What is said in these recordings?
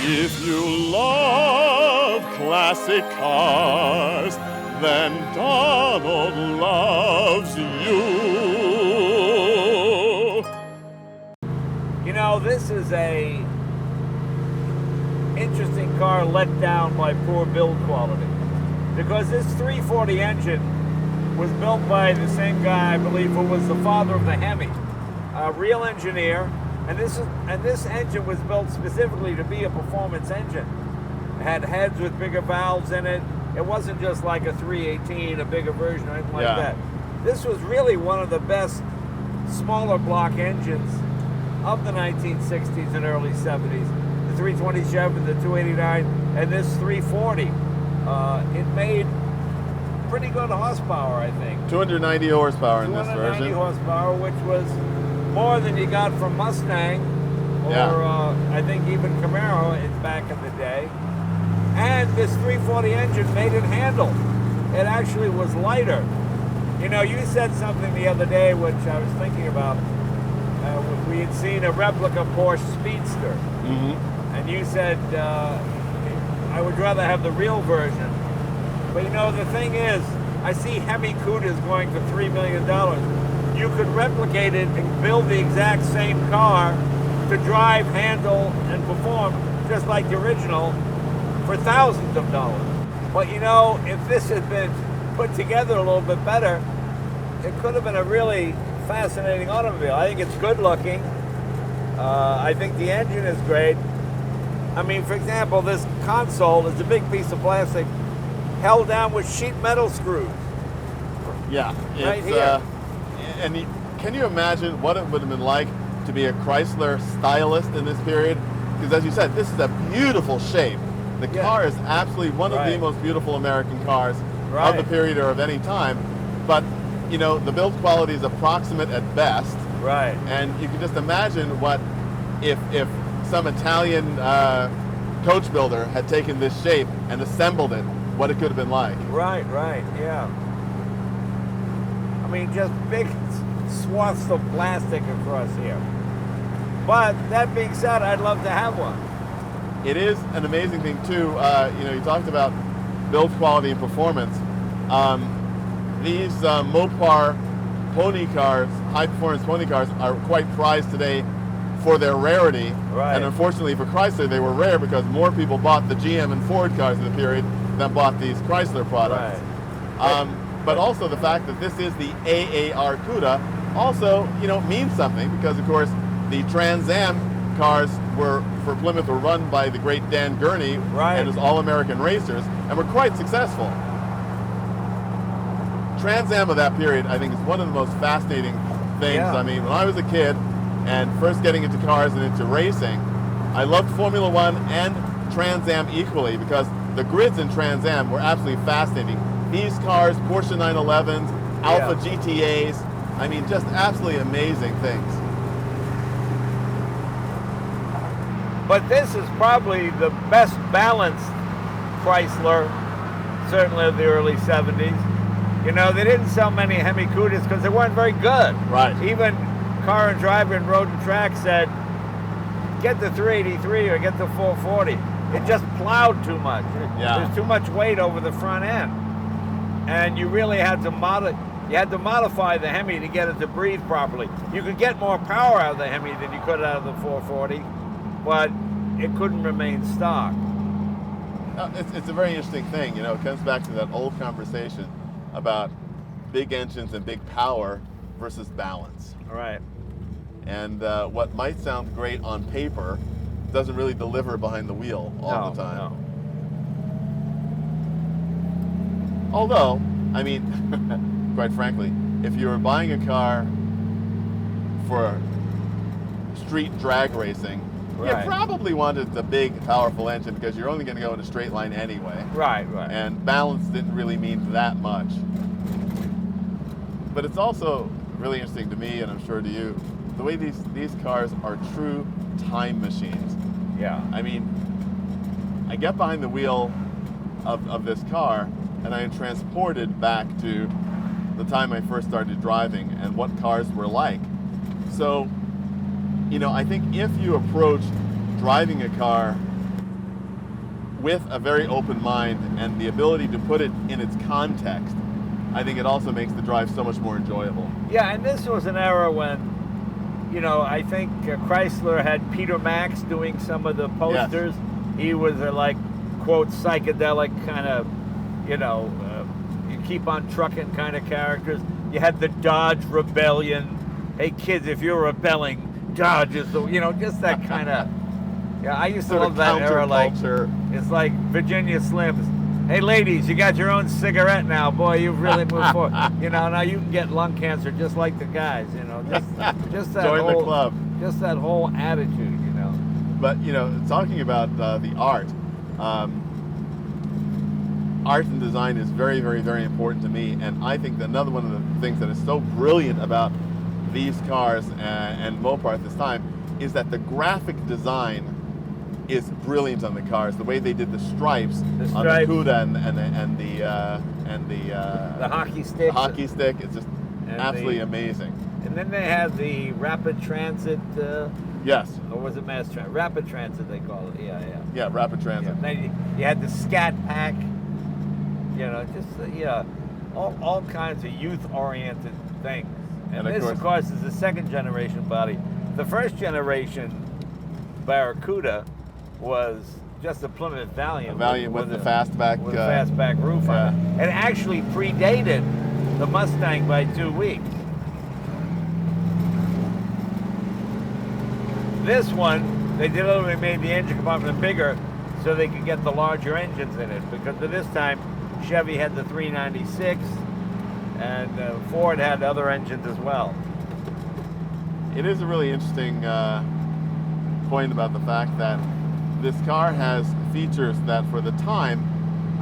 If you love classic cars, then Donald loves you. You know, this is a interesting car let down by poor build quality, because this 340 engine was built by the same guy, I believe, who was the father of the Hemi, a real engineer, and this engine was built specifically to be a performance engine. It had heads with bigger valves in it. It wasn't just like a 318, a bigger version or anything like that. This was really one of the best smaller block engines of the 1960s and early 70s. The 320 Chevy, the 289, and this 340. It made pretty good horsepower, I think. 290 horsepower in this version. 290 horsepower, which was more than you got from Mustang or I think even Camaro back in the day. And this 340 engine made it handle. It actually was lighter. You know, you said something the other day, which I was thinking about. We had seen a replica Porsche Speedster. Mm-hmm. And you said, I would rather have the real version. But you know, the thing is, I see Hemi Cudas going for $3 million. You could replicate it and build the exact same car to drive, handle, and perform just like the original for thousands of dollars. But you know, if this had been put together a little bit better, it could have been a really fascinating automobile. I think it's good looking. I think the engine is great. I mean, for example, this console is a big piece of plastic held down with sheet metal screws. Yeah, right here. And can you imagine what it would have been like to be a Chrysler stylist in this period? Because as you said, this is a beautiful shape. The car is absolutely one of the most beautiful American cars of the period or of any time. But, you know, the build quality is approximate at best. Right. And you can just imagine what if some Italian coach builder had taken this shape and assembled it, what it could have been like. Right, yeah. I mean, just big swaths of plastic across here. But that being said, I'd love to have one. It is an amazing thing too. You know, you talked about build quality and performance. These Mopar pony cars, high performance pony cars, are quite prized today for their rarity. Right. And unfortunately for Chrysler, they were rare because more people bought the GM and Ford cars in the period than bought these Chrysler products. Right. But also the fact that this is the AAR Cuda also, you know, means something, because of course the Trans Am cars for Plymouth were run by the great Dan Gurney and his all-American racers, and were quite successful. Trans Am of that period, I think, is one of the most fascinating things. I mean, when I was a kid and first getting into cars and into racing, I loved Formula One and Trans Am equally, because the grids in Trans Am were absolutely fascinating. These cars, Porsche 911s, Alpha GTAs, I mean, just absolutely amazing things. But this is probably the best balanced Chrysler, certainly of the early 70s. You know, they didn't sell many Hemi Cudas because they weren't very good. Right. Even Car and Driver and Road and Track said, get the 383 or get the 440. It just plowed too much. There's too much weight over the front end. And you really had to modify the Hemi to get it to breathe properly. You could get more power out of the Hemi than you could out of the 440, but it couldn't remain stock. It's a very interesting thing, you know. It comes back to that old conversation about big engines and big power versus balance. Right. And what might sound great on paper doesn't really deliver behind the wheel all the time. No. Although, I mean, quite frankly, if you were buying a car for street drag racing, you probably wanted the big, powerful engine, because you're only going to go in a straight line anyway. Right. And balance didn't really mean that much. But it's also really interesting to me, and I'm sure to you, the way these cars are true time machines. Yeah. I mean, I get behind the wheel of this car, and I am transported back to the time I first started driving and what cars were like. So, you know, I think if you approach driving a car with a very open mind and the ability to put it in its context, I think it also makes the drive so much more enjoyable. Yeah, and this was an era when, you know, I think Chrysler had Peter Max doing some of the posters. Yes. He was a, like, quote, psychedelic kind of, you know, you keep on trucking kind of characters. You had the Dodge Rebellion. Hey, kids, if you're rebelling, Dodge is the, you know, just that kind of, yeah, I used to love that era. Like, it's like Virginia Slims. Hey, ladies, you got your own cigarette now. Boy, you've really moved forward. You know, now you can get lung cancer just like the guys, you know. Just that Join whole, the club. Just that whole attitude, you know. But, you know, talking about the art, art and design is very, very, very important to me. And I think that another one of the things that is so brilliant about these cars and Mopar at this time is that the graphic design is brilliant on the cars. The way they did the stripes on the Cuda and the hockey stick. The hockey stick. It's just absolutely amazing. And then they had the rapid transit. Yes. Or was it mass transit? Rapid transit, they call it. Yeah, yeah. Yeah, rapid transit. Yeah. Then you had the scat pack. You know, just all kinds of youth-oriented things. And this, of course, is the second generation body. The first generation Barracuda was just a Plymouth Valiant. A Valiant with the fastback. With a fastback roof on it. It actually predated the Mustang by 2 weeks. This one, they deliberately made the engine compartment bigger so they could get the larger engines in it. Because at this time, Chevy had the 396, and Ford had other engines as well. It is a really interesting point about the fact that this car has features that for the time,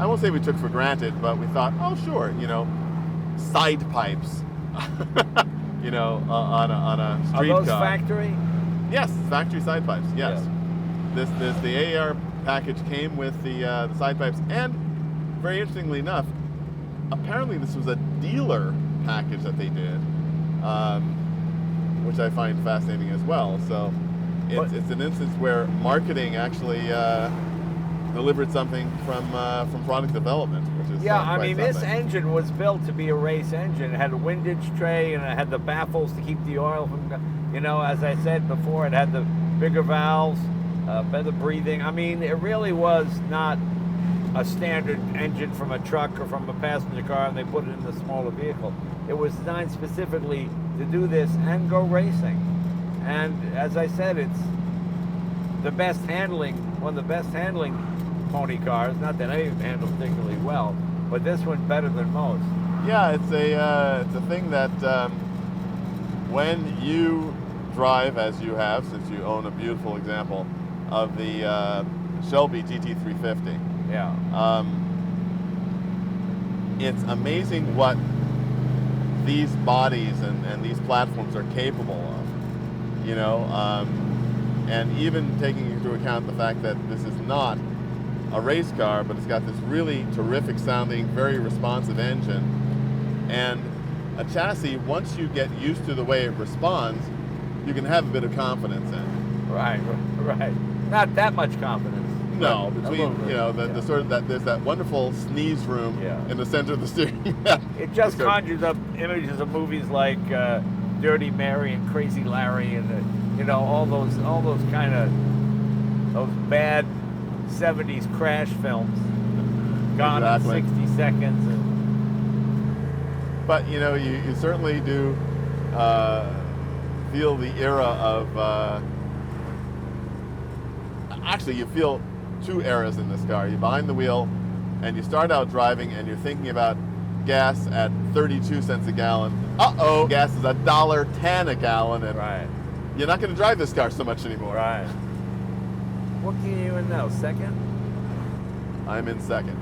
I won't say we took for granted, but we thought, oh sure, you know, side pipes, you know, on a street car. Are those factory? Yes, factory side pipes, yes. Yeah. The AAR package came with the side pipes, and very interestingly enough, apparently this was a dealer package that they did, which I find fascinating as well. So it's an instance where marketing actually delivered something from product development, which is I mean, this engine was built to be a race engine. It had a windage tray and it had the baffles to keep the oil from, you know, as I said before, it had the bigger valves, better breathing. I mean, it really was not a standard engine from a truck or from a passenger car and they put it in the smaller vehicle. It was designed specifically to do this and go racing. And as I said, it's the best handling, one of the best handling pony cars. Not that any of them handle particularly well, but this one better than most. Yeah, it's a thing that when you drive, as you have, since you own a beautiful example of the Shelby GT350. Yeah. It's amazing what these bodies and these platforms are capable of, you know, and even taking into account the fact that this is not a race car, but it's got this really terrific sounding, very responsive engine, and a chassis, once you get used to the way it responds, you can have a bit of confidence in. Right. Not that much confidence. No, between, you know, the sort of that, there's that wonderful sneeze room in the center of the steering wheel. It just conjures up images of movies like Dirty Mary and Crazy Larry and, you know, all those kind of, those bad 70s crash films. Gone in 60 seconds. But, you know, you certainly do feel the era of, actually you feel two eras in this car. You're behind the wheel and you start out driving and you're thinking about gas at 32 cents a gallon. Uh-oh, gas is $1.10 a gallon, and you're not going to drive this car so much anymore. Right. What gear are you in now, second? I'm in second.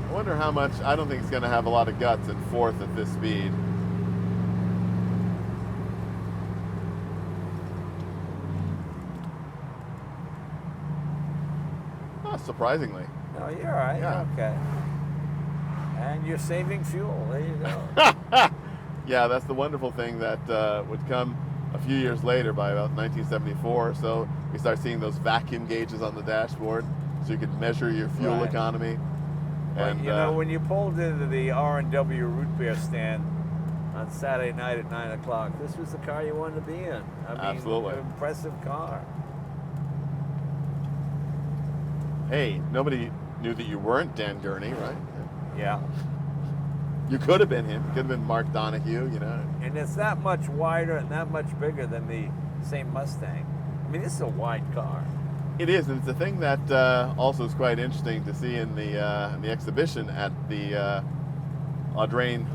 I wonder how much. I don't think it's going to have a lot of guts in fourth at this speed. Oh, surprisingly. No, you're all right. Yeah. Okay. And you're saving fuel. There you go. Yeah, that's the wonderful thing that would come a few years later. By about 1974 or so, we start seeing those vacuum gauges on the dashboard, so you could measure your fuel economy. And you know, when you pulled into the R&W root beer stand on Saturday night at 9 o'clock, this was the car you wanted to be in. I mean, absolutely. An impressive car. Hey, nobody knew that you weren't Dan Gurney, right? Yeah. You could have been him. You could have been Mark Donahue, you know. And it's that much wider and that much bigger than the same Mustang. I mean, this is a wide car. It is, and it's a thing that also is quite interesting to see in the exhibition at the Audrain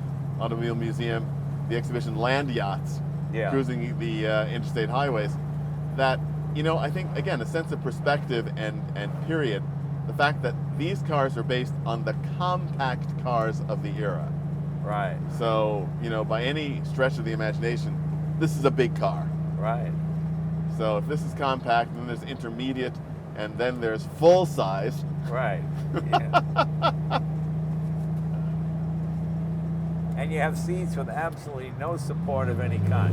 Automobile Museum, the exhibition Land Yachts, cruising the interstate highways. That, you know, I think, again, a sense of perspective and period. The fact that these cars are based on the compact cars of the era. Right. So, you know, by any stretch of the imagination, this is a big car. Right. So if this is compact, then there's intermediate, and then there's full size. Right. Yeah. And you have seats with absolutely no support of any kind.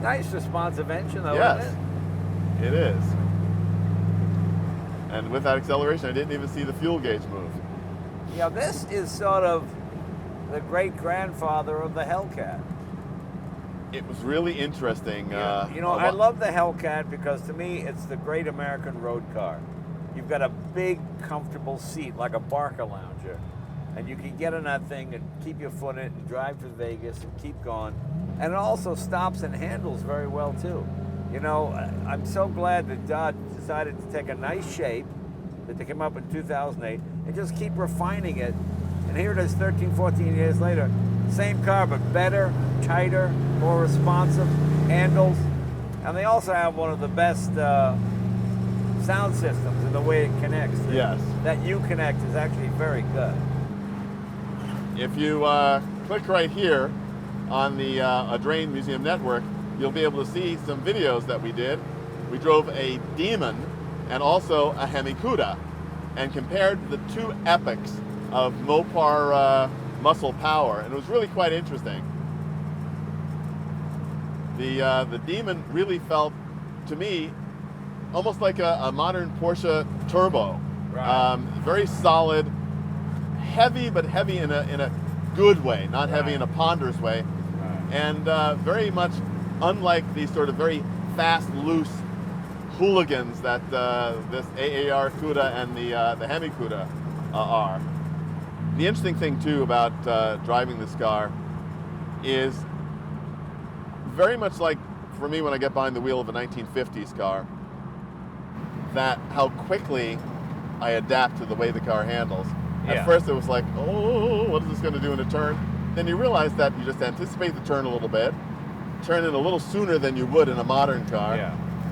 Nice responsive engine, though, yes, isn't it is. And with that acceleration, I didn't even see the fuel gauge move. Yeah, this is sort of the great-grandfather of the Hellcat. It was really interesting. You know, I love the Hellcat because to me, it's the great American road car. You've got a big, comfortable seat like a Barker lounger, and you can get in that thing and keep your foot in it and drive to Vegas and keep going. And it also stops and handles very well too. You know, I'm so glad that Dodge decided to take a nice shape that they came up in 2008 and just keep refining it. And here it is 13, 14 years later. Same car, but better, tighter, more responsive, handles. And they also have one of the best sound systems in the way it connects. Yes. That Uconnect is actually very good. If you click right here on the Audrain Museum Network, you'll be able to see some videos that we did. We drove a Demon and also a Hemi Cuda and compared the two epics of Mopar muscle power, and it was really quite interesting. The Demon really felt, to me, almost like a modern Porsche turbo. Right. Very solid, heavy, but heavy in a good way, not heavy in a ponderous way, and very much unlike these sort of very fast, loose hooligans that this AAR Cuda and the Hemi Cuda are. The interesting thing too about driving this car is very much like for me when I get behind the wheel of a 1950s car, that how quickly I adapt to the way the car handles. At first it was like, oh, what is this going to do in a turn? Then you realize that you just anticipate the turn a little bit, turn in a little sooner than you would in a modern car,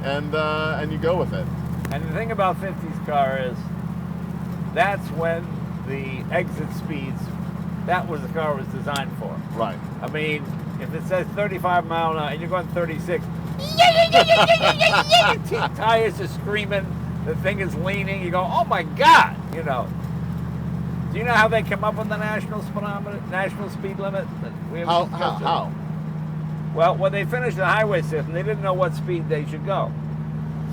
and you go with it. And the thing about 50s car is that's when the exit speeds, that was the car was designed for. Right. I mean, if it says 35 mile an hour and you're going 36, tires are screaming, the thing is leaning, you go, oh my God, you know. Do you know how they come up with the national speed limit? How? Well, when they finished the highway system, they didn't know what speed they should go.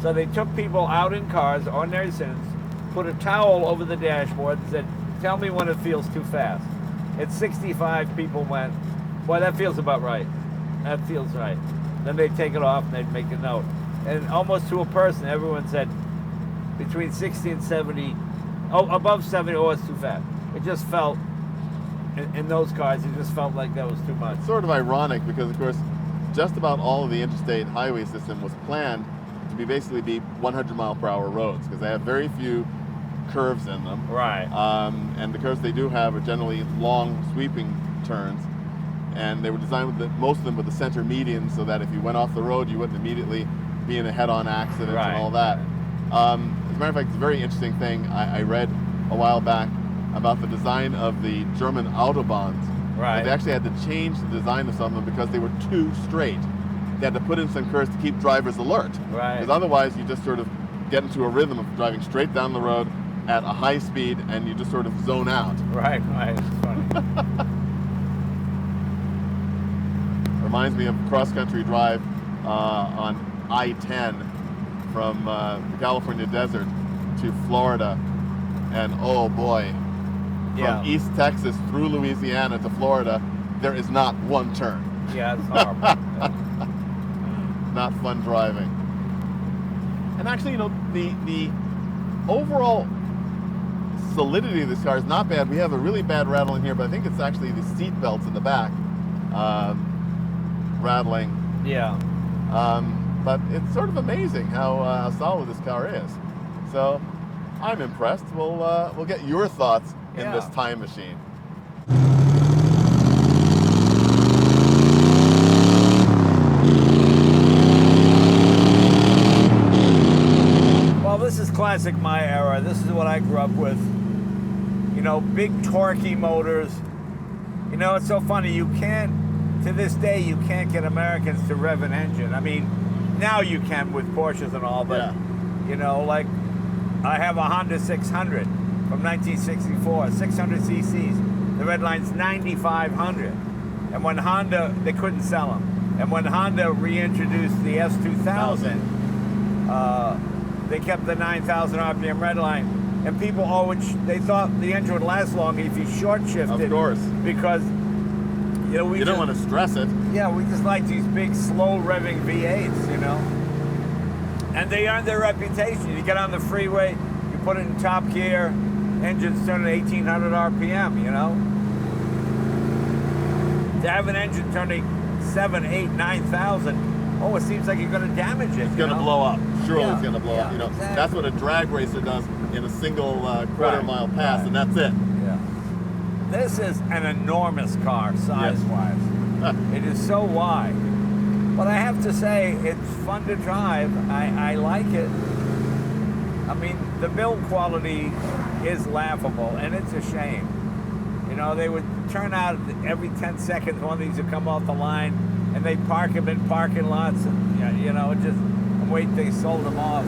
So they took people out in cars, ordinary citizens, put a towel over the dashboard and said, tell me when it feels too fast. At 65, people went, boy, that feels about right. That feels right. Then they'd take it off and they'd make a note. And almost to a person, everyone said between 60 and 70, above 70, oh, it's too fast. It just felt, in those cars, it just felt like that was too much. It's sort of ironic because, of course, just about all of the interstate highway system was planned to basically be 100-mile-per-hour roads because they have very few curves in them. Right. And the curves they do have are generally long, sweeping turns. And they were designed with most of them with the center median so that if you went off the road, you wouldn't immediately be in a head-on accident and all that. As a matter of fact, it's a very interesting thing I read a while back about the design of the German Autobahns. Right. They actually had to change the design of some of them because they were too straight. They had to put in some curves to keep drivers alert. Right. Because otherwise you just sort of get into a rhythm of driving straight down the road, at a high speed and you just sort of zone out. Right. It's funny. Reminds me of a cross-country drive on I-10 from the California desert to Florida, and oh boy, from East Texas through Louisiana to Florida, there is not one turn. Yeah, it's horrible. Not fun driving. And actually, you know, the overall solidity of this car is not bad. We have a really bad rattle in here, but I think it's actually the seat belts in the back rattling. Yeah. But it's sort of amazing how solid this car is. So I'm impressed. We'll get your thoughts in this time machine. Well, this is classic my era. This is what I grew up with. You know, big torquey motors. You know, it's so funny. You can't, to this day, you can't get Americans to rev an engine. I mean, now you can with Porsches and all, but, you know, like, I have a Honda 600 from 1964, 600 cc's. The red line's 9,500. And when Honda, they couldn't sell them. And when Honda reintroduced the S2000, they kept the 9,000 RPM red line. And people always, they thought the engine would last long if you short shifted. Of course. Because, you know, you don't want to stress it. Yeah, we just like these big, slow revving V8s, you know. And they earned their reputation. You get on the freeway, you put it in top gear, engine's turning 1,800 RPM, you know. To have an engine turning 7, 8, 9,000, oh, it seems like you're going to damage it. It's going to blow up. Surely it's going to blow up. You know, exactly. That's what a drag racer does in a single quarter-mile pass, and that's it. Yeah. This is an enormous car, size-wise. It is so wide. But I have to say, it's fun to drive. I like it. I mean, the build quality is laughable, and it's a shame. You know, they would turn out every 10 seconds, one of these would come off the line, and they park them in parking lots, and, you know, just wait, they sold them off.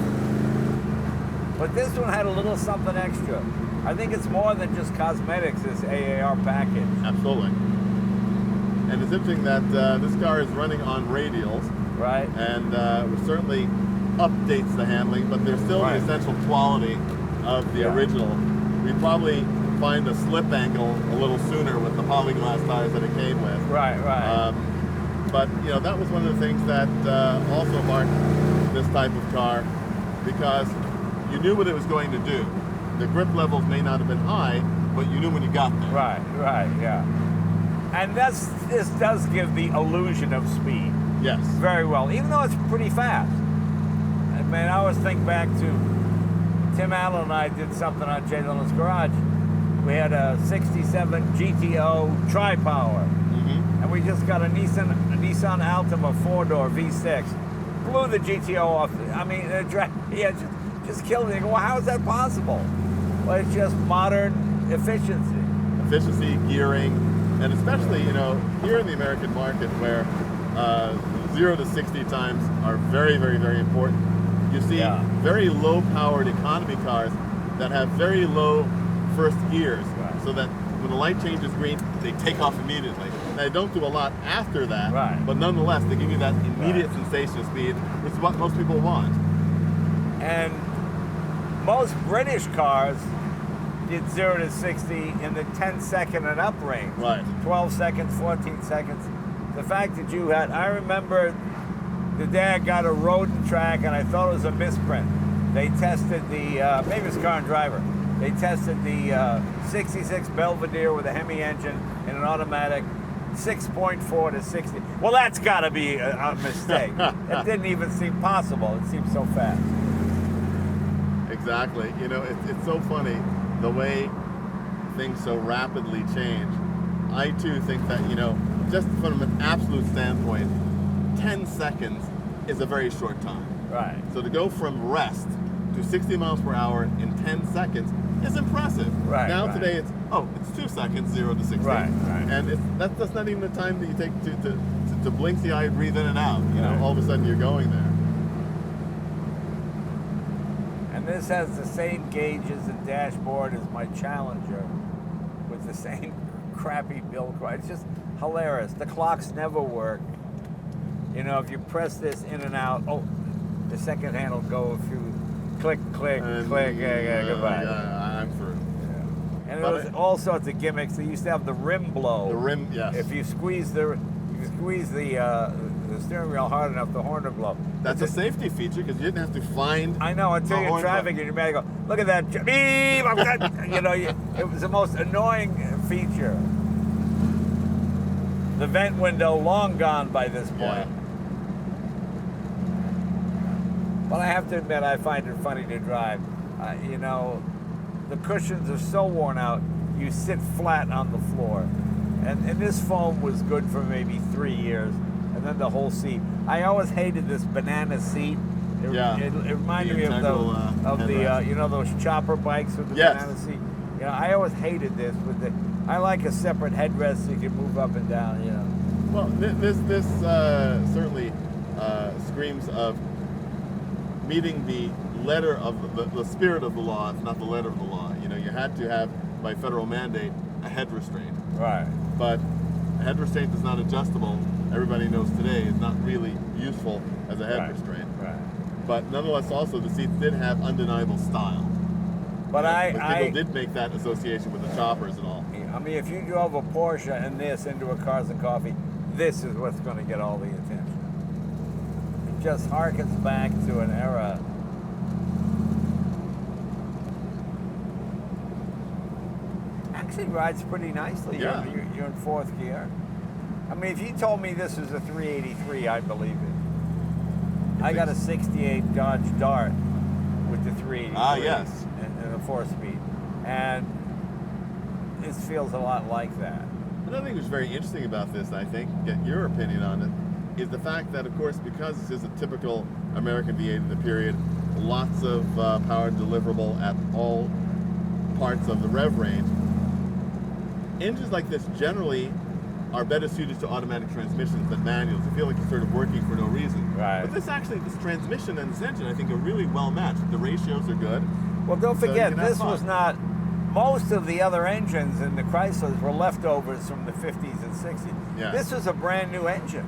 But this one had a little something extra. I think it's more than just cosmetics, this AAR package. Absolutely. And it's interesting that this car is running on radials. Right. And it certainly updates the handling, but there's still the essential quality of the original. We probably find a slip angle a little sooner with the polyglass tires that it came with. Right. But, you know, that was one of the things that also marked this type of car, because you knew what it was going to do. The grip levels may not have been high, but you knew when you got there. Right, yeah. And this does give the illusion of speed. Yes. Very well, even though it's pretty fast. I mean, I always think back to Tim Allen and I did something on Jay Dillon's Garage. We had a 67 GTO tri-power. And we just got a Nissan Altima 4-door V6. Blew the GTO off. I mean, just killed it. You go, well, how is that possible? Well, it's just modern efficiency. Efficiency, gearing, and especially, you know, here in the American market where 0 to 60 times are very, very, very important. You see very low-powered economy cars that have very low first gears, so that when the light changes green, they take off immediately. They don't do a lot after that, but nonetheless, they give you that immediate sensation of speed, which is what most people want. And most British cars did 0 to 60 in the 10-second and up range. 12 seconds, 14 seconds. The fact that you had, I remember the day I got a road and track, and I thought it was a misprint. They tested the, maybe it was Car and Driver. They tested the 66 Belvedere with a Hemi engine and an automatic 6.4 to 60. Well, that's got to be a mistake. It didn't even seem possible. It seemed so fast. Exactly. You know, it's so funny the way things so rapidly change. I too think that, you know, just from an absolute standpoint, 10 seconds is a very short time. Right. So to go from rest to 60 miles per hour in 10 seconds is impressive. Now today it's 2 seconds, 0 to 60. And that's not even the time that you take to blink the eye, breathe in and out. You know, all of a sudden you're going there. And this has the same gauges and dashboard as my Challenger, with the same crappy build quality. It's just hilarious. The clocks never work. You know, if you press this in and out, oh, the second hand will go if you click, click, click, goodbye. I'm through. Yeah. And there was all sorts of gimmicks. They used to have the rim blow. The rim, yes. If you squeeze the steering wheel hard enough, the horn will blow. That's a safety feature because you didn't have to find. I know, until you're in traffic and you're mad, go, look at that, beep, I'm done. You know, it was the most annoying feature. The vent window long gone by this point. Yeah. But I have to admit, I find it funny to drive. You know, the cushions are so worn out, you sit flat on the floor. And this foam was good for maybe 3 years, and then the whole seat. I always hated this banana seat. It reminded me of the you know, those chopper bikes with the banana seat. You know, I always hated this. I like a separate headrest so you can move up and down. You know. Well, this certainly screams of meeting the letter of the spirit of the law, if not the letter of the law. You know, you had to have, by federal mandate, a head restraint. Right. But a head restraint is not adjustable. Everybody knows today is not really useful as a head restraint. Right. But nonetheless, also the seats did have undeniable style. But people did make that association with the choppers and all. I mean, if you drove a Porsche and this into a Cars and Coffee, this is what's going to get all the attention. It just harkens back to an era. Actually rides pretty nicely. Yeah. You're in fourth gear. I mean, if you told me this was a 383, I'd believe it. I got a 68 Dodge Dart with the 383. Ah, yes. And a 4-speed. And this feels a lot like that. Another thing that's very interesting about this, I think, get your opinion on it, is the fact that, of course, because this is a typical American V8 in the period, lots of power deliverable at all parts of the rev range, engines like this generally are better suited to automatic transmissions than manuals. I feel like you're sort of working for no reason. Right. But this transmission and this engine, I think, are really well matched. The ratios are good. Well, don't forget, this was not. Most of the other engines in the Chryslers were leftovers from the 50s and 60s. Yeah. This was a brand new engine.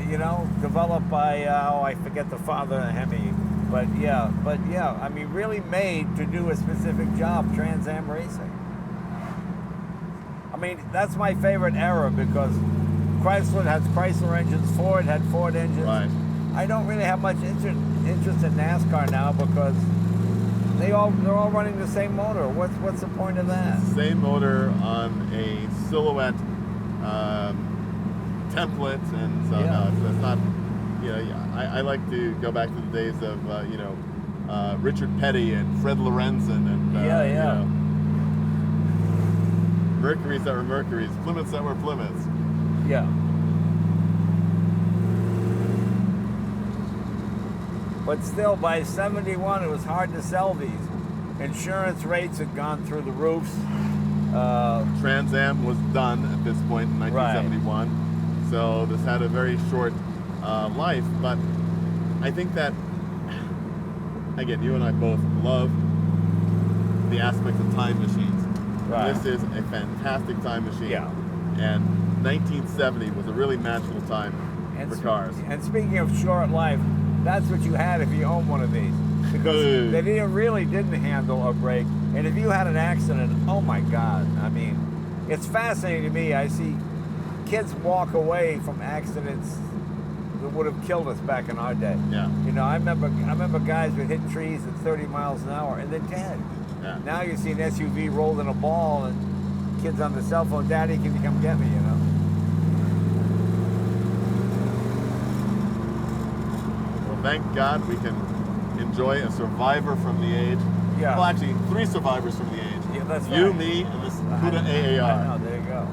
You know, developed by I forget the father of Hemi, but yeah, I mean, really made to do a specific job, Trans Am racing. I mean, that's my favorite era because Chrysler has Chrysler engines, Ford had Ford engines. Right. I don't really have much interest in NASCAR now because they're all running the same motor. What's the point of that? Same motor on a silhouette template, and so no, it's not. You know, I like to go back to the days of Richard Petty and Fred Lorenzen and you know, Mercuries that were Mercuries, Plymouths that were Plymouths. Yeah. But still, by 71, it was hard to sell these. Insurance rates had gone through the roofs. Trans Am was done at this point in 1971, right. So this had a very short life. But I think that, again, you and I both love the aspect of time machines. Right. This is a fantastic time machine. Yeah. And 1970 was a really magical time for cars. And speaking of short life, that's what you had if you owned one of these. Because they didn't handle a brake. And if you had an accident, oh my God. I mean, it's fascinating to me. I see kids walk away from accidents that would have killed us back in our day. Yeah. You know, I remember guys would hit trees at 30 miles an hour and they're dead. Yeah. Now you see an SUV rolled in a ball and kids on the cell phone, Daddy, can you come get me, you know? Well, thank God we can enjoy a survivor from the age. Yeah. Well, actually, 3 survivors from the age. Yeah, that's you, right. me, and this Cuda AAR. I know, there you go.